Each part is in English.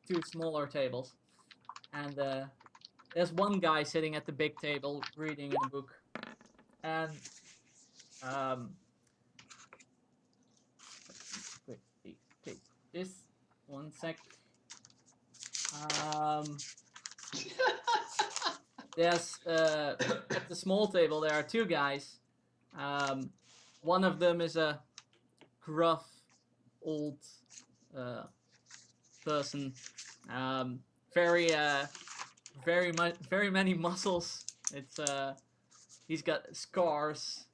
two smaller tables, and there's one guy sitting at the big table reading in a book, and quickly take this 1 sec. There's at the small table there are two guys. One of them is a gruff old person, very many muscles. It's he's got scars,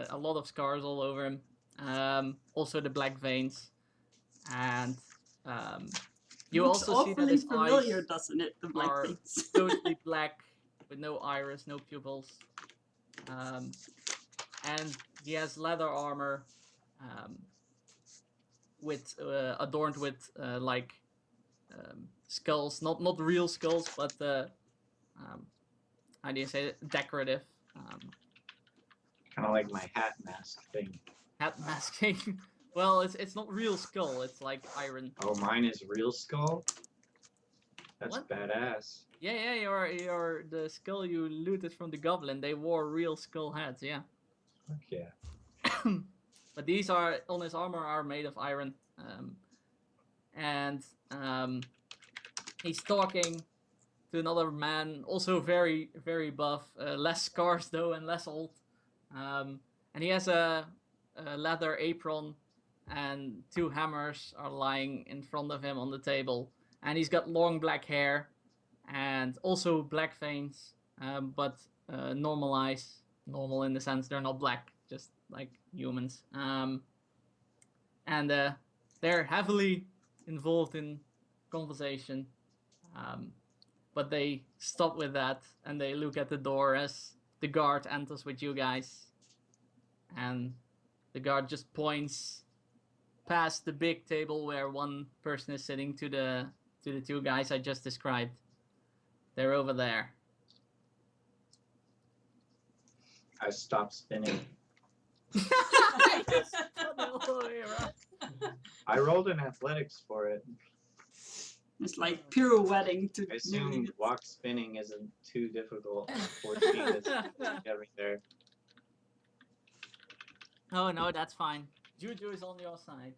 a lot of scars all over him. Also the black veins, and you Looks also see that his familiar, eyes doesn't it? The black are veins. totally black with no iris, no pupils. And he has leather armor with adorned with like skulls, not real skulls, but how do you say it? Decorative. Kind of like my hat mask thing. Hat masking. Well, it's not real skull. It's like iron. Oh, mine is real skull. That's What? badass. Yeah, your the skull you looted from the goblin. They wore real skull hats. Yeah. Fuck yeah. But these are on his armor are made of iron, and he's talking to another man, also very buff, less scars though and less old, and he has a leather apron, and two hammers are lying in front of him on the table, and he's got long black hair, and also black veins, but normal in the sense they're not black, just like humans. And they're heavily involved in conversation, but they stop with that and they look at the door as the guard enters with you guys, and the guard just points past the big table where one person is sitting to the two guys I just described. They're over there. I stopped spinning. I rolled an athletics for it. It's like pirouetting to I assume walk spinning isn't too difficult. 14 is getting there. Oh no, that's fine. Juju is on your side.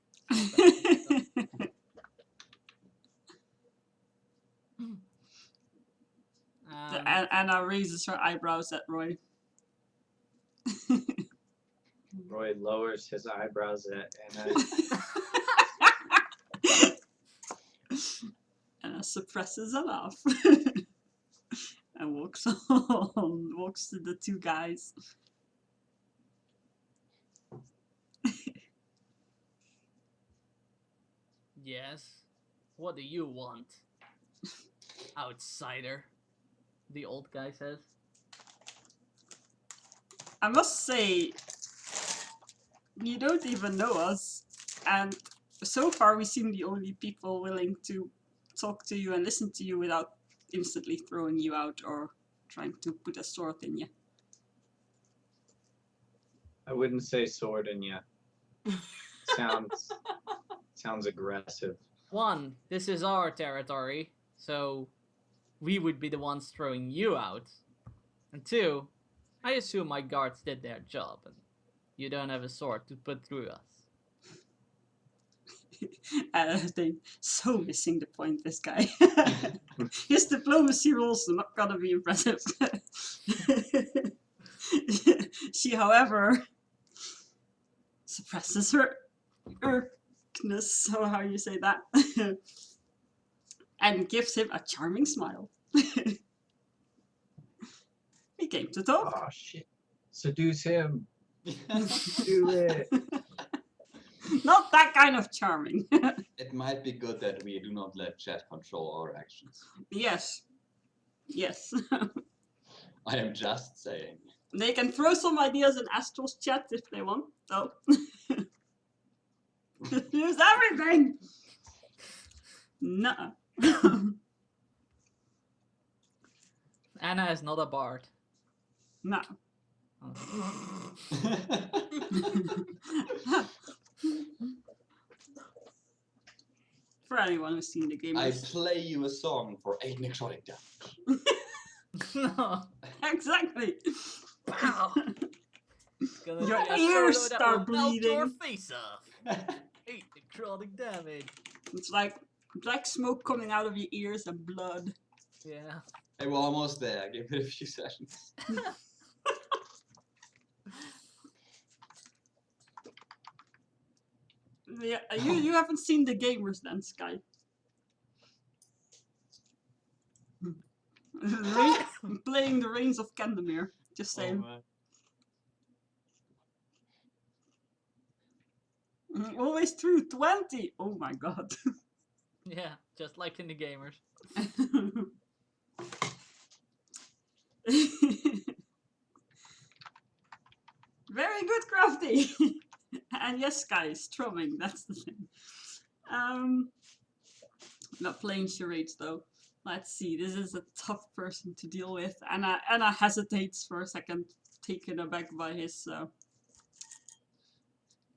Anna raises her eyebrows at Roy. Roy lowers his eyebrows at Anna. Anna suppresses a laugh and walks to the two guys. Yes. What do you want? Outsider, the old guy says. I must say, you don't even know us, and so far we seem the only people willing to talk to you and listen to you without instantly throwing you out or trying to put a sword in you. I wouldn't say sword in ya. Sounds aggressive. One, this is our territory, so we would be the ones throwing you out. And two, I assume my guards did their job, and you don't have a sword to put through us. They're so missing the point, this guy. His diplomacy rolls are not gonna be impressive. She, however, suppresses her irkness, or how you say that, and gives him a charming smile. He came to talk. Oh shit. Seduce him. Do it. Not that kind of charming. It might be good that we do not let chat control our actions. Yes. Yes. I am just saying. They can throw some ideas in Astral's chat if they want, though. Use everything! Nuh. Anna is not a bard. No. For anyone who's seen the game. I play you a song for 8 necrotic damage. No. Exactly. Wow. It's gonna Your be a ears solo that start will melt your bleeding. face off. 8 necrotic damage. It's like black smoke coming out of your ears and blood. Yeah. Hey, we're almost there. Give it a few sessions. Yeah, you haven't seen the gamers then, Sky. Playing the Reigns of Candemir. Just Oh, saying. man. Always through 20! Oh my god. Yeah, just like in the gamers. Very good, Crafty! And yes, Sky is strumming, that's the thing. Not playing charades though. Let's see, this is a tough person to deal with. Anna hesitates for a second, taken aback by his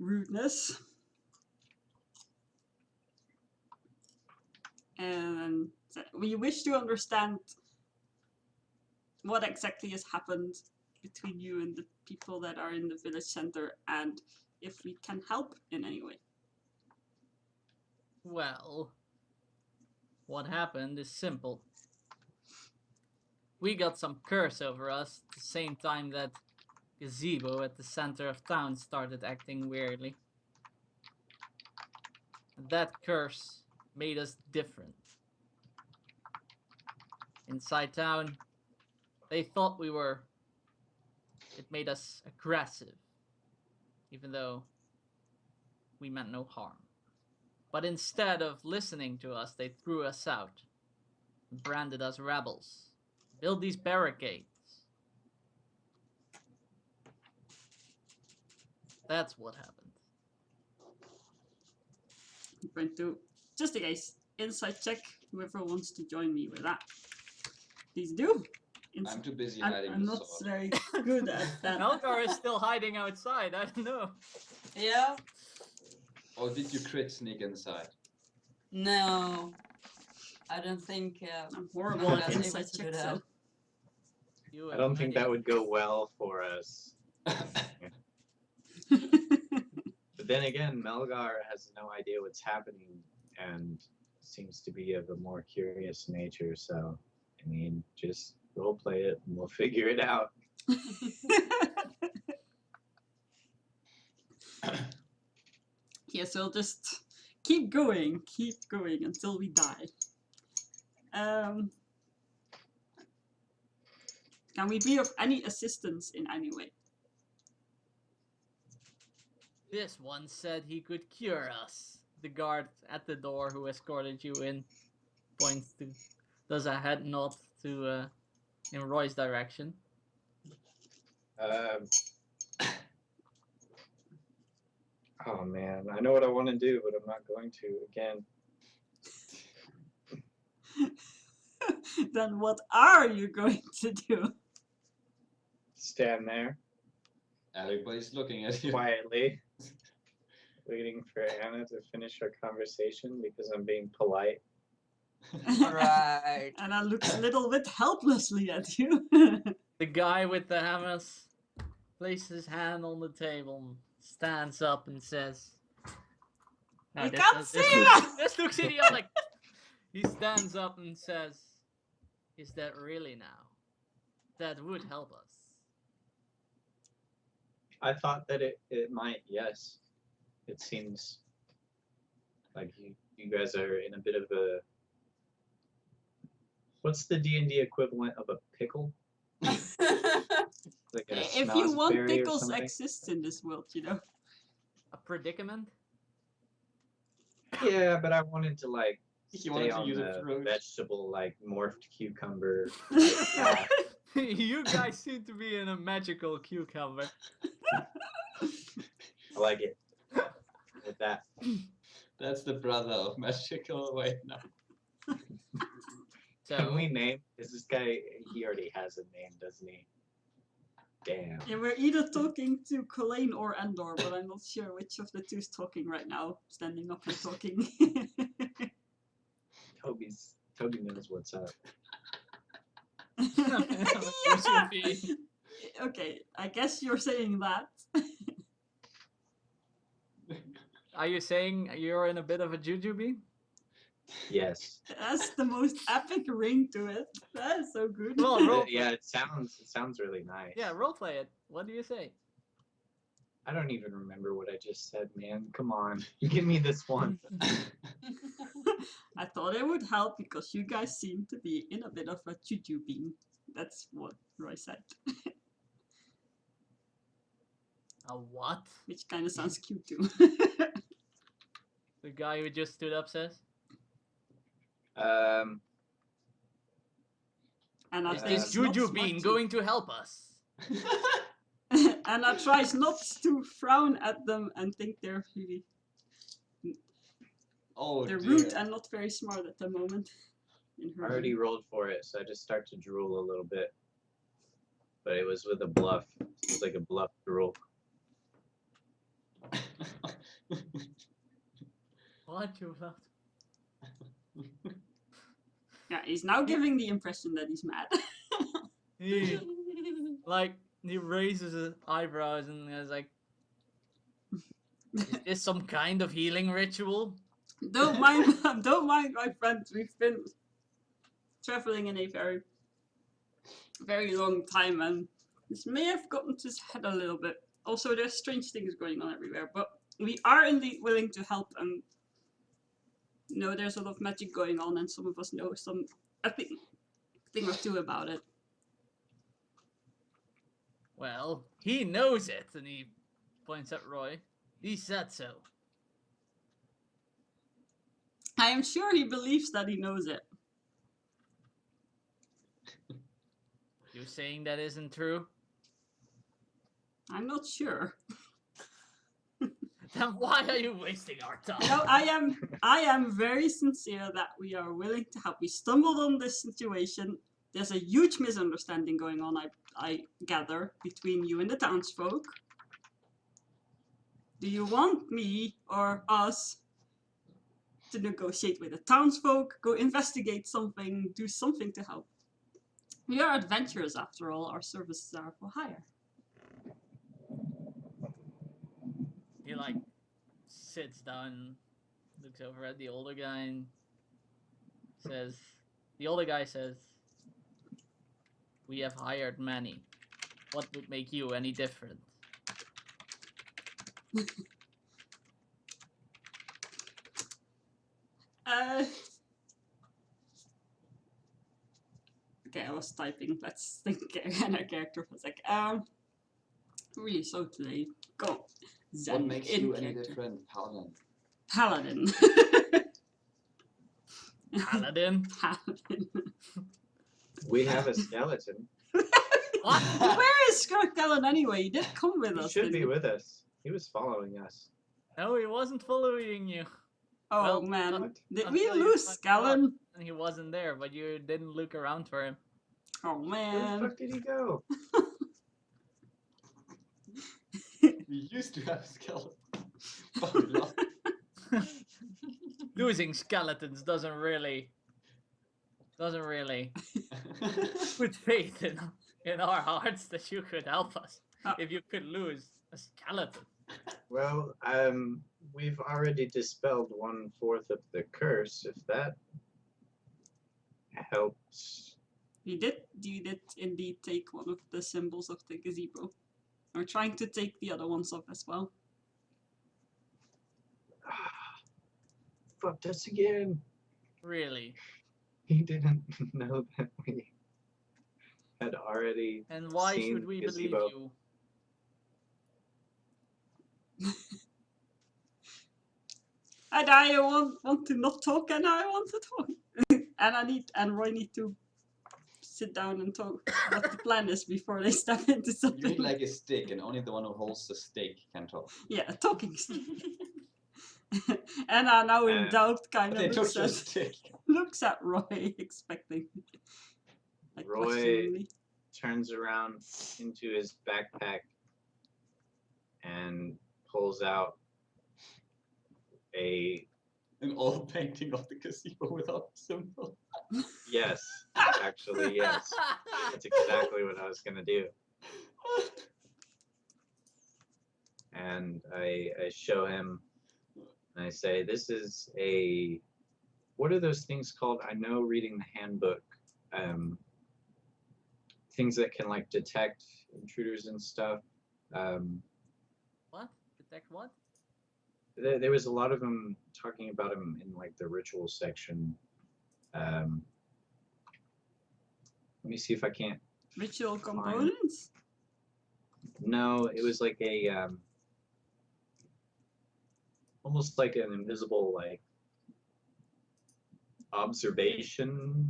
rudeness. And we wish to understand what exactly has happened between you and the people that are in the village center, and if we can help in any way. Well, what happened is simple. We got some curse over us at the same time that gazebo at the center of town started acting weirdly. That curse made us different. Inside town, they thought we were... It made us aggressive, even though we meant no harm. But instead of listening to us, they threw us out, and branded us rebels, built these barricades. That's what happened. I'm going to, just in case, insight check, whoever wants to join me with that. Please do. I'm too busy I'm hiding the not sword. very good at that. Melgar is still hiding outside, I don't know. Yeah? Or did you crit sneak inside? No. I don't think I'm horrible I at was able insight to do checks, that. so. You I don't think that idiot. would go well for us. But then again, Melgar has no idea what's happening and seems to be of a more curious nature. So, I mean, just roleplay it and we'll figure it out. Yes, we'll just keep going until we die. Can we be of any assistance in any way? This one said he could cure us. The guard at the door who escorted you in points to, does a head nod to in Roy's direction. Oh man, I know what I want to do, but I'm not going to again. Then what are you going to do? Stand there Everybody's looking at you. quietly, waiting for Anna to finish her conversation because I'm being polite. Right. And I look a little bit helplessly at you. The guy with the hammers places his hand on the table, stands up and says, I this- can't this- see this you! looks- This looks idiotic. He stands up and says, is that really now? That would help us. I thought that it might, yes. It seems like you guys are in a bit of a... What's the D&D equivalent of a pickle? Like a If you want, schnozberry or pickles something? exist in this world, you know. A predicament? Yeah, but I wanted to like He wanted stay to on use a the fruit. vegetable like morphed cucumber. You guys seem to be in a magical cucumber. I like it. With that. That's the brother of magical. Wait, no. So Can we name? Is this guy? He already has a name, doesn't he? Damn. Yeah, we're either talking to Colleen or Endor, but I'm not sure which of the two is talking right now. Standing up and talking. Toby knows what's up. Should be. Okay, I guess you're saying that. Are you saying you're in a bit of a jujube? Yes. That's the most epic ring to it. That is so good. Well, roll. Yeah, it sounds really nice. Yeah, roleplay it. What do you say? I don't even remember what I just said, man. Come on. Give me this one. I thought it would help because you guys seem to be in a bit of a jujubing. That's what Roy said, A what? which kind of sounds cute too. The guy who just stood up says. And I Is think this it's not Juju smart bean to- going to help us? Anna tries not to frown at them and think they're really Oh they're dear. rude and not very smart at the moment. In I her already mind. rolled for it, so I just start to drool a little bit. But it was with a bluff. It was like a bluff drool. What you left? Yeah, he's now giving the impression that he's mad. He, like, he raises his eyebrows and is like, is this some kind of healing ritual? Don't mind, my friends. We've been traveling in a very, very long time, and this may have gotten to his head a little bit. Also, there's strange things going on everywhere, but we are indeed willing to help. And you know, there's a lot of magic going on, and some of us know a thing or two about it. Well, he knows it, and he points at Roy. He said so. I am sure he believes that he knows it. You saying that isn't true? I'm not sure. Then why are you wasting our time? No, I am very sincere that we are willing to help. We stumbled on this situation. There's a huge misunderstanding going on, I gather, between you and the townsfolk. Do you want me or us to negotiate with the townsfolk, go investigate something, do something to help? We are adventurers after all, our services are for hire. He, like, sits down, looks over at the older guy, and says, the older guy says, we have hired many. What would make you any different? Okay, I was typing. Let's think and our character was like, really slow today. Go on. Zen What makes in you any character. different, Paladin? Paladin. Paladin? Paladin. We have a skeleton. What? Where is Skarkellen anyway? He did come with He us. should didn't be he? with us. He was following us. No, he wasn't following you. Oh Well, man, did we until you lose find Skellen? And he wasn't there, but you didn't look around for him. Oh Where the man. fuck did he go? We used to have a skeleton. But we lost. Losing skeletons doesn't really put faith in our hearts that you could help us if you could lose a skeleton. Well, we've already dispelled 1/4 of the curse. If that helps. You did indeed take one of the symbols of the gazebo. We're trying to take the other ones off as well. Fucked us again. Really. He didn't know that we had already. And why seen should we believe gazebo. you? And I want to not talk, and I want to talk. and Roy need to sit down and talk what the plan is before they step into You something. need like a stick, and only the one who holds the stick can talk. Yeah, a talking stick. And are now in doubt, kind They of took your stick. looks at Roy, expecting. Like Roy- questioningly. Turns around into his backpack and pulls out a An old painting of the gazebo without a symbol. Yes, actually, yes. That's exactly what I was gonna do. And I show him, and I say, this is a, what are those things called? I know reading the handbook, things that can like detect intruders and stuff. What? Detect what? There was a lot of them talking about him in like the ritual section. Let me see if I can't. Ritual Fine. components? No, it was like a almost like an invisible like observation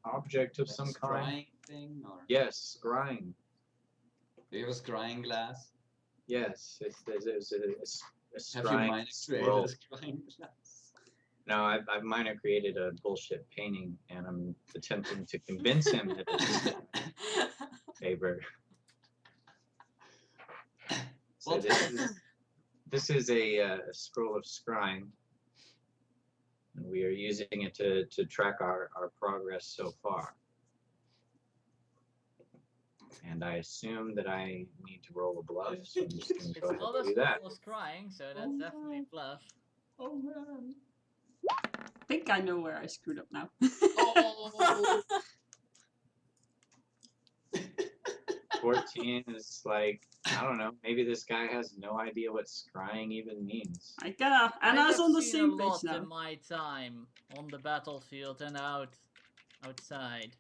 object of Like some a kind. scrying thing, or Yes, scrying. do you have a scrying glass? Yes, it's a Have you scrying minor created scroll. a scrying glass? No, I've minor created a bullshit painting, and I'm attempting to convince him that it's in favor. So What? this is a scroll of scrying, and we are using it to track our progress so far. And I assume that I need to roll a bluff, so I'm just going to It's go ahead not and a do that. scroll of crying, so that's Oh, definitely no. bluff. Oh man. I think I know where I screwed up now. Oh. 14 is like, I don't know, maybe this guy has no idea what scrying even means. I gotta, Anna's have on the seen same a page lot now. in my time on the battlefield and outside.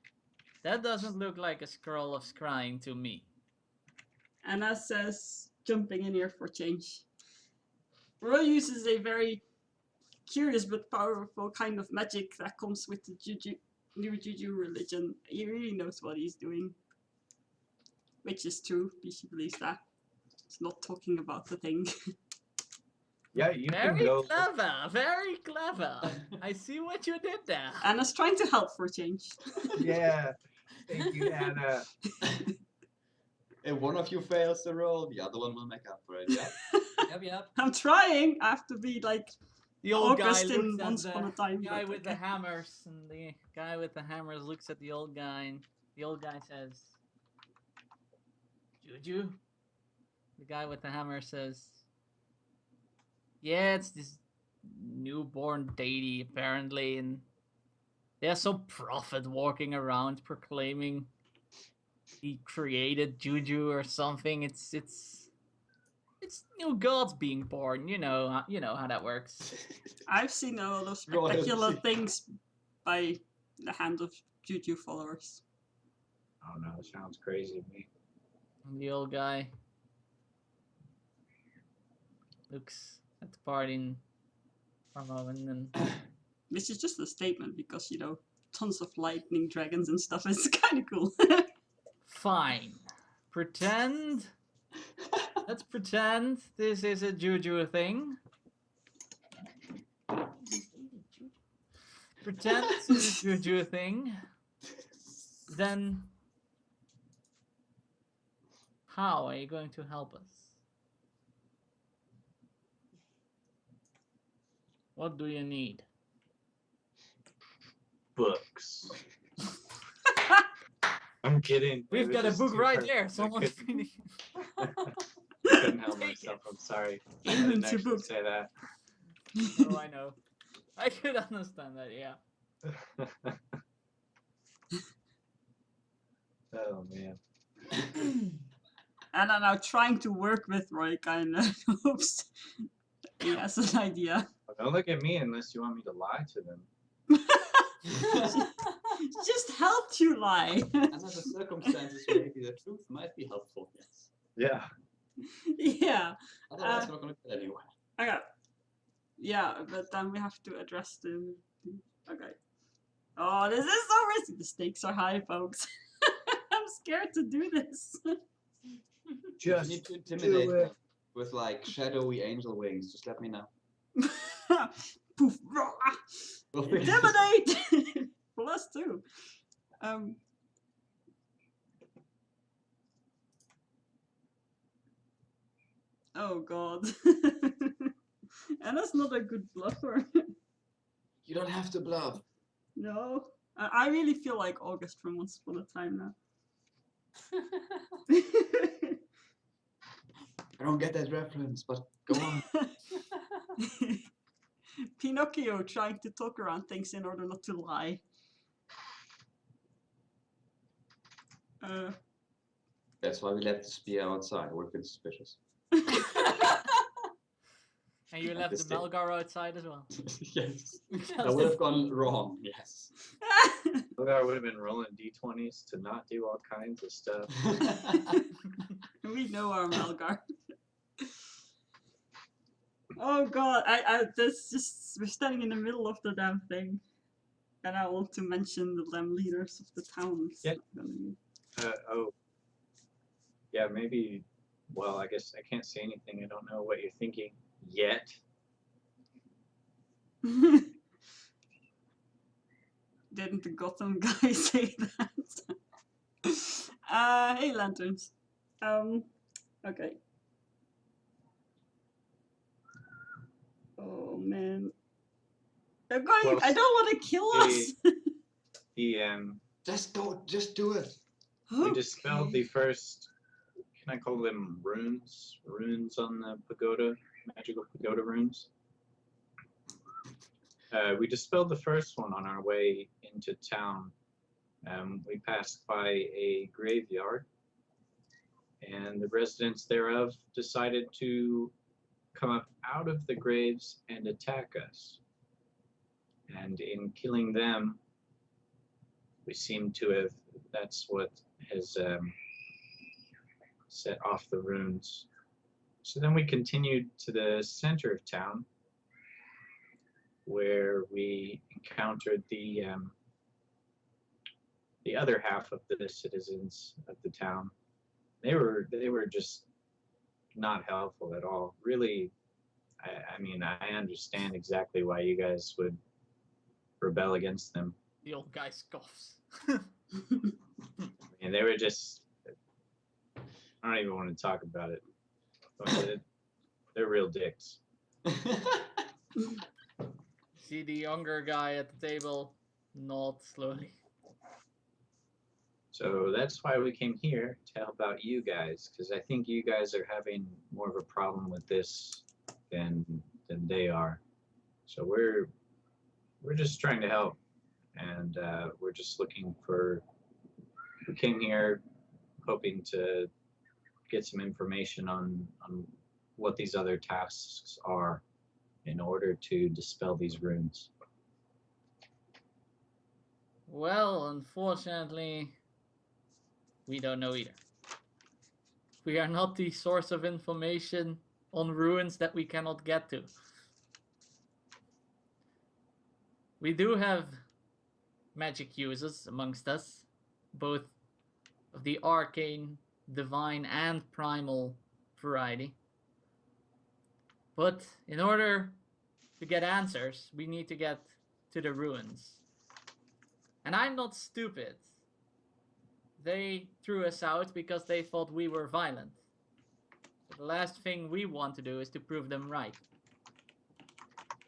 That doesn't look like a scroll of scrying to me. Anna says, jumping in here for change. Roy uses a very curious but powerful kind of magic that comes with the new Juju religion. He really knows what he's doing. Which is true, he believes that. He's not talking about the thing. Yeah, you can Very go. clever, very clever. I see what you did there. Anna's trying to help for change. Yeah, thank you, Anna. If one of you fails the roll, the other one will make up for it. Yeah. Yep. I'm trying! I have to be like The old guy Augustine looks at once the upon a time. guy but with the okay. hammers, and the guy with the hammers looks at the old guy, and the old guy says, Juju? The guy with the hammer says, yeah, it's this newborn deity, apparently, and there's some prophet walking around proclaiming he created Juju or something. It's new gods being born. You know how that works. I've seen a lot of Royalty. spectacular things by the hand of Juju followers. Oh no, it sounds crazy to me. And the old guy looks at the party for a moment, and Which is just a statement because, you know, tons of lightning dragons and stuff is kind of cool. fine. Pretend. Let's pretend this is a Juju thing. Pretend this is a Juju thing. Then, how are you going to help us? What do you need? Books. I'm kidding. We've It got a was book too right hard. there. I Someone's couldn't- reading. couldn't help Take myself. it. I'm sorry. I Even didn't to actually book. say that. Oh, I know. I could understand that. Yeah. Oh man. And I'm now trying to work with Roy, kind of hopes he has an idea. Well, don't look at me unless you want me to lie to them. Just helped you lie. Under the circumstances, maybe the truth might be helpful. Yes. Yeah. Yeah. Otherwise, we're not going to get anywhere. Okay. Yeah, but then we have to address the. Okay. Oh, this is so risky. The stakes are high, folks. I'm scared to do this. You need Just to do intimidate it. them with like shadowy angel wings. Just let me know. Poof. We'll figure this out. Intimidate! +2. Oh god. Anna's not a good bluffer. You don't have to bluff. No. I really feel like August from Once Upon a Time now. I don't get that reference, but go on. Pinocchio trying to talk around things in order not to lie. That's why we left the spear outside. We're a bit suspicious. And you left the This day. Melgar outside as well. Yes. Because That would have gone wrong, yes. Melgar would have been rolling d20s to not do all kinds of stuff. We know our Malgar. Oh god, that's just, we're standing in the middle of the damn thing. And I want to mention the damn leaders of the towns. Yeah. Oh. Yeah, maybe, well, I guess I can't say anything. I don't know what you're thinking yet. Didn't the Gotham guy say that? Hey lanterns. Okay. Oh man. They're going, Well, I don't want to kill us! The Just do it. we dispelled the first, can I call them runes? Runes on the pagoda, magical pagoda runes. We dispelled the first one on our way into town. We passed by a graveyard, and the residents thereof decided to come up out of the graves and attack us. And in killing them, we seem to have, that's what has set off the runes. So then we continued to the center of town, where we encountered the other half of the citizens of the town. They were just not helpful at all. Really, I mean, I understand exactly why you guys would rebel against them. The old guy scoffs. And they were just, I don't even want to talk about it. They're real dicks. See the younger guy at the table nod slowly. So that's why we came here to help out you guys, because I think you guys are having more of a problem with this than they are. So we're just trying to help, and we're just looking for. We came here hoping to get some information on what these other tasks are in order to dispel these runes. Well, unfortunately, we don't know either. We are not the source of information on ruins that we cannot get to. We do have magic users amongst us, both of the arcane, divine, and primal variety. But in order to get answers, we need to get to the ruins. And I'm not stupid. They threw us out because they thought we were violent. So the last thing we want to do is to prove them right.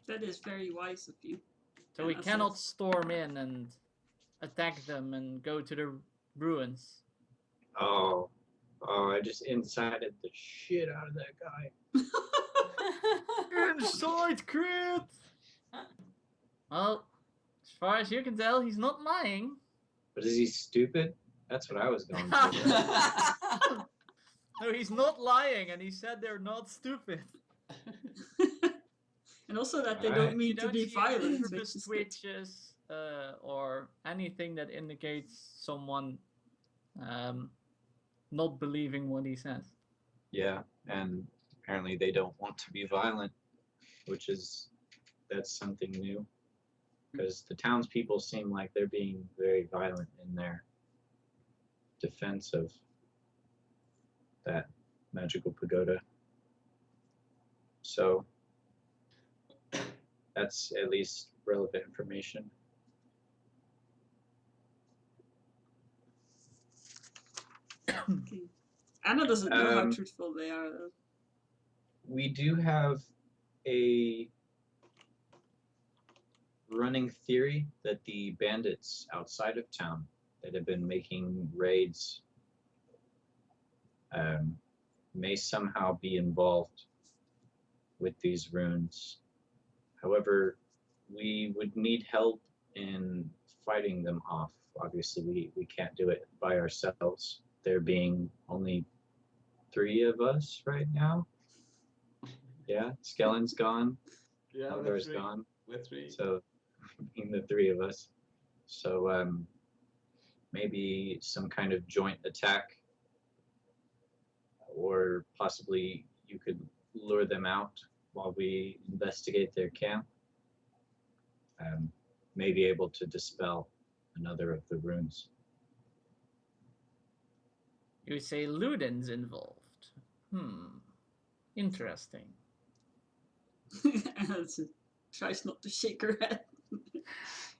That is very wise of you. So we Yeah, cannot so- storm in and attack them and go to the ruins. Oh, I just incited the shit out of that guy. Inside crit! Well, as far as you can tell, he's not lying. But is he stupid? That's what I was going for. No, he's not lying, and he said they're not stupid. And also that they Alright. don't mean You to don't be see violent. any which purpose is good. twitches or anything that indicates someone not believing what he says. Yeah, and apparently they don't want to be violent, that's something new. Because the townspeople seem like they're being very violent in their defense of that magical pagoda. So that's at least relevant information. Okay. Anna doesn't know how Um, truthful they are though. We do have a running theory that the bandits outside of town that have been making raids may somehow be involved with these runes. However, we would need help in fighting them off. Obviously, we can't do it by ourselves. There being only 3 of us right now. Yeah, Skellen's gone, Yeah, Elgar's gone. we're 3. So, being the 3 of us. So, maybe some kind of joint attack, or possibly you could lure them out while we investigate their camp. May be able to dispel another of the runes. You say Luden's involved. Interesting. Elsa tries not to shake her head.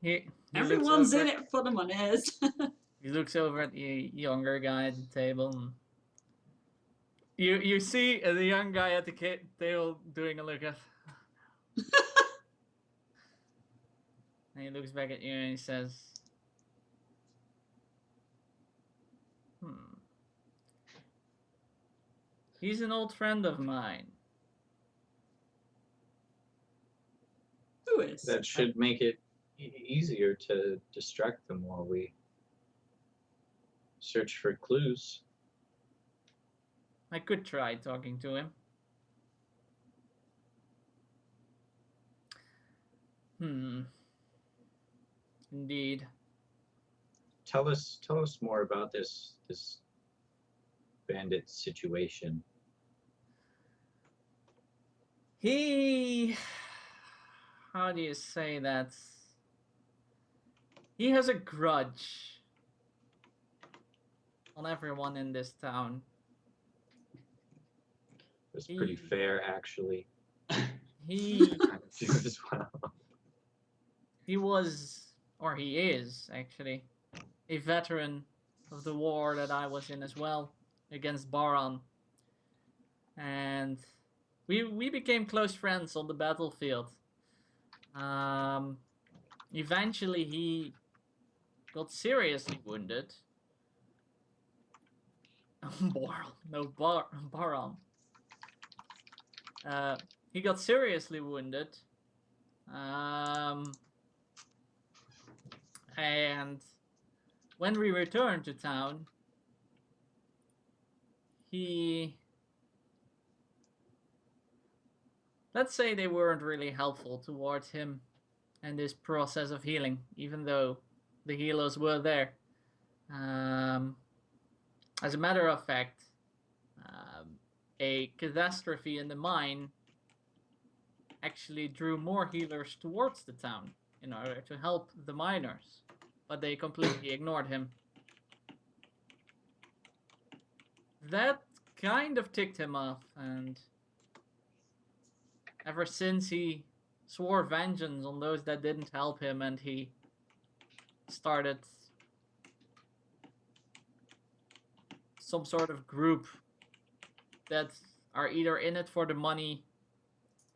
He Everyone's looks in over, it for the monies. He looks over at the younger guy at the table. And you see the young guy at the table doing a look at. And he looks back at you and he says, He's an old friend of mine. Who is? That should make it easier to distract them while we search for clues. I could try talking to him. Indeed. Tell us more about this bandit situation. How do you say that? He has a grudge on everyone in this town. It's pretty fair, actually. He I do as well. he was, or he is actually, a veteran of the war that I was in as well, against Baron. And we became close friends on the battlefield. Eventually he got seriously wounded. Baron. He got seriously wounded. And when we returned to town, let's say they weren't really helpful towards him and this process of healing, even though the healers were there. As a matter of fact, a catastrophe in the mine actually drew more healers towards the town in order to help the miners, but they completely ignored him. That kind of ticked him off, and ever since he swore vengeance on those that didn't help him, and he started some sort of group that are either in it for the money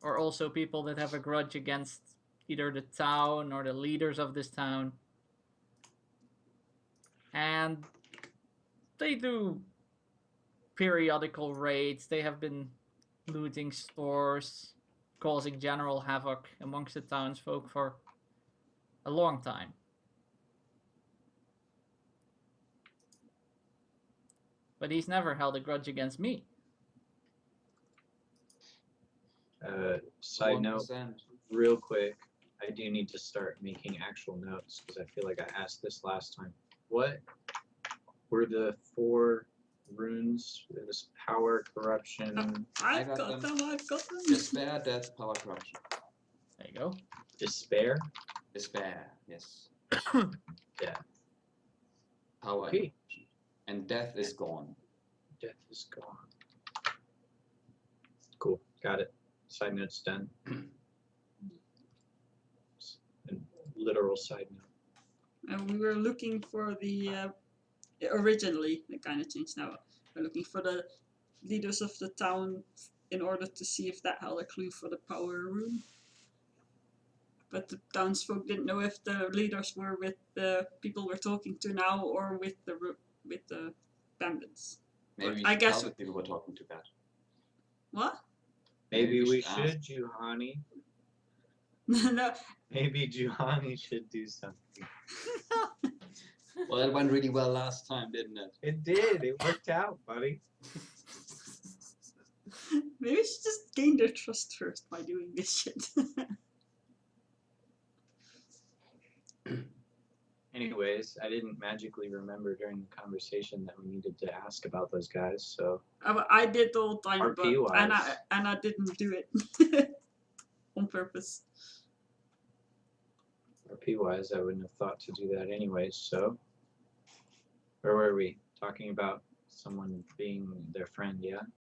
or also people that have a grudge against either the town or the leaders of this town. And they do periodical raids. They have been looting stores, causing general havoc amongst the townsfolk for a long time. But he's never held a grudge against me. Side note, 1%. real quick, I do need to start making actual notes because I feel like I asked this last time. What were the 4 runes? This power, corruption, I've got got them. them, I've got them. Despair, death, power, corruption. There you go. despair. Despair, yes. Yeah. Power. Okay. And death is gone. Death is gone. Cool. Got it. Side note's done. A literal side note. And we were looking for the originally, they kind of changed now. We're looking for the leaders of the town in order to see if that held a clue for the power room. But the townsfolk didn't know if the leaders were with the people we're talking to now or with the bandits. Maybe But we I should guess- tell the people we're talking to that. What? Maybe we should should, Juhani. No. Maybe Juhani should do something. Well, that went really well last time, didn't it? It did. It worked out, buddy. Maybe we should just gain their trust first by doing this shit. Anyways, I didn't magically remember during the conversation that we needed to ask about those guys, so I did the whole time, but RP and wise. I didn't do it on purpose. RP wise, I wouldn't have thought to do that anyways, so. Where were we? Talking about someone being their friend, yeah?